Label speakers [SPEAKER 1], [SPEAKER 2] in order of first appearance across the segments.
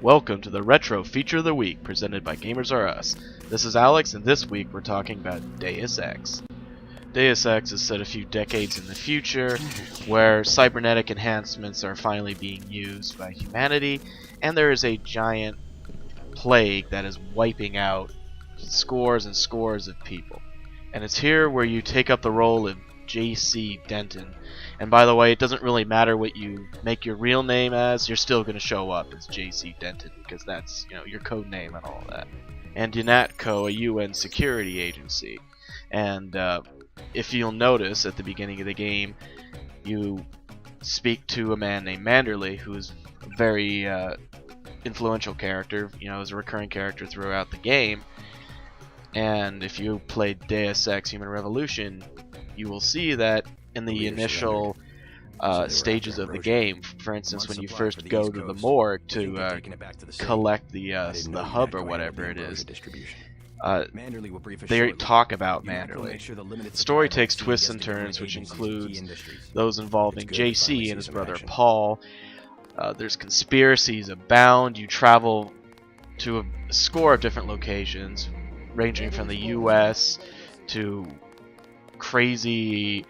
[SPEAKER 1] Welcome to the Retro Feature of the Week, presented by Gamers R Us. This is Alex, and this week we're talking about Deus Ex. Deus Ex is set a few decades in the future, where cybernetic enhancements are finally being used by humanity, and there is a giant plague that is wiping out scores and scores of people. And it's here where you take up the role of J.C. Denton. And by the way, it doesn't really matter what you make your real name as, you're still going to show up as J.C. Denton, because that's, your code name and all that. And UNATCO, a UN security agency. And if you'll notice at the beginning of the game, you speak to a man named Manderley, who's a very influential character, is a recurring character throughout the game. And if you played Deus Ex Human Revolution, you will see that in the initial stages of the game, for instance, when you first go to the morgue to collect the hub or whatever it is, they talk about Manderley. The story takes twists and turns, which includes those involving JC and his brother Paul. There's conspiracies abound. You travel to a score of different locations, ranging from the US to crazy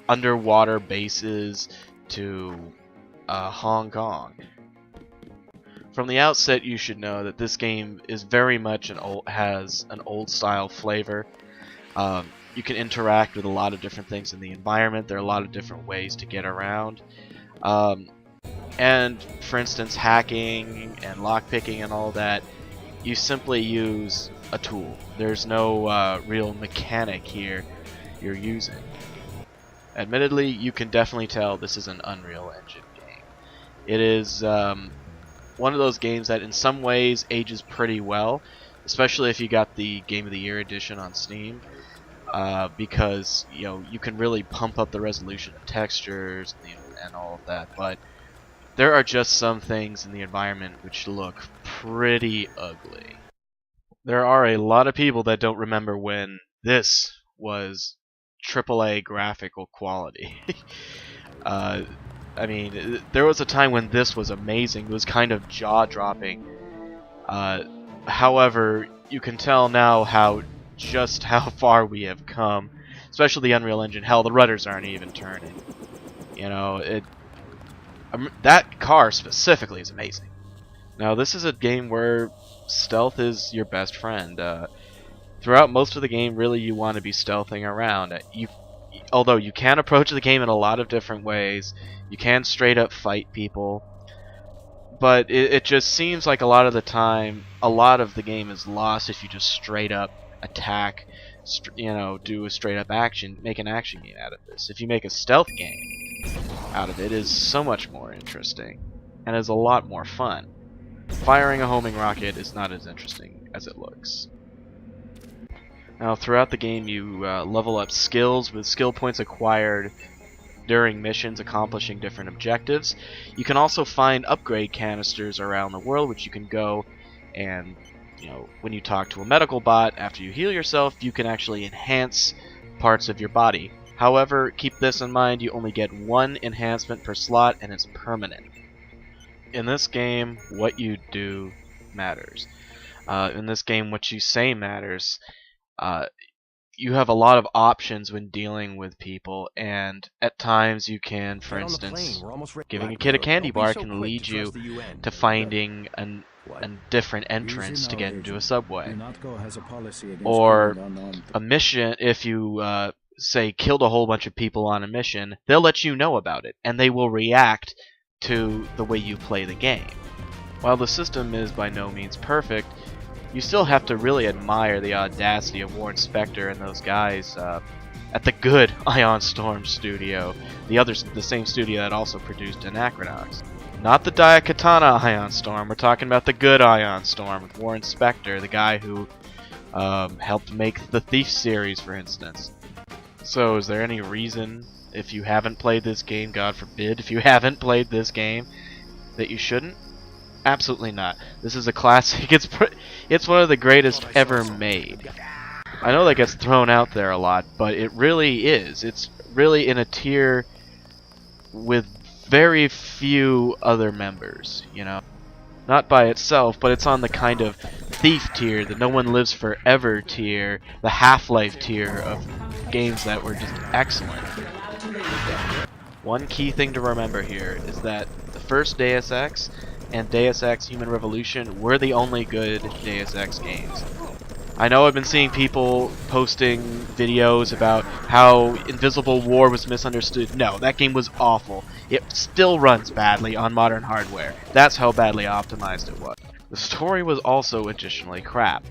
[SPEAKER 1] underwater bases to Hong Kong. From the outset, you should know that this game is very much has an old style flavor. You can interact with a lot of different things in the environment. There are a lot of different ways to get around. And for instance, hacking and lockpicking and all that, you simply use a tool. There's no real mechanic here you're using. Admittedly, you can definitely tell this is an Unreal Engine game. It is one of those games that in some ways ages pretty well, especially if you got the Game of the Year edition on Steam, because you can really pump up the resolution of textures and all of that. But there are just some things in the environment which look pretty ugly. There are a lot of people that don't remember when this was AAA graphical quality. I mean, there was a time when this was amazing. It was kind of jaw-dropping. However, you can tell now how far we have come, especially the Unreal Engine. Hell, the rudders aren't even turning. That car specifically is amazing. Now, this is a game where stealth is your best friend. Throughout most of the game, really, you want to be stealthing around. Although you can approach the game in a lot of different ways, you can straight up fight people, but it just seems like a lot of the time, a lot of the game is lost if you just straight up attack, do a straight up action, make an action game out of this. If you make a stealth game out of it, is so much more interesting, and is a lot more fun. Firing a homing rocket is not as interesting as it looks. Now, throughout the game, you level up skills with skill points acquired during missions accomplishing different objectives. You can also find upgrade canisters around the world, which you can go and, when you talk to a medical bot, after you heal yourself, you can actually enhance parts of your body. However, keep this in mind, you only get one enhancement per slot, and it's permanent. In this game, what you do matters. In this game, what you say matters. You have a lot of options when dealing with people, and at times you can, for instance, giving a kid a candy bar can lead you to finding a different entrance to get into a subway. Or a mission, if you say killed a whole bunch of people on a mission, they'll let you know about it, and they will react to the way you play the game. While the system is by no means perfect, you still have to really admire the audacity of Warren Spector and those guys at the good Ion Storm studio, the same studio that also produced Anachronox. Not the Daikatana Ion Storm, we're talking about the good Ion Storm with Warren Spector, the guy who helped make the Thief series, for instance. So is there any reason, if you haven't played this game, God forbid, if you haven't played this game, that you shouldn't? Absolutely not. This is a classic. It's one of the greatest ever made. I know that gets thrown out there a lot, but it really is. It's really in a tier with very few other members, Not by itself, but it's on the kind of Thief tier, the No One Lives Forever tier, the Half-Life tier of games that were just excellent. One key thing to remember here is that the first Deus Ex and Deus Ex Human Revolution were the only good Deus Ex games. I know I've been seeing people posting videos about how Invisible War was misunderstood. No, that game was awful. It still runs badly on modern hardware. That's how badly optimized it was. The story was also additionally crap.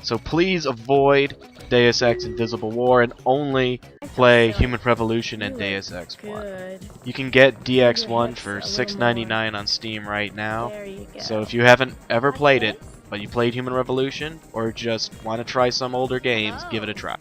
[SPEAKER 1] So please avoid Deus Ex Invisible War and only play Human Revolution and Deus Ex 1. You can get DX1 for $6.99 on Steam right now. So if you haven't ever played it, but you played Human Revolution, or just want to try some older games, give it a try.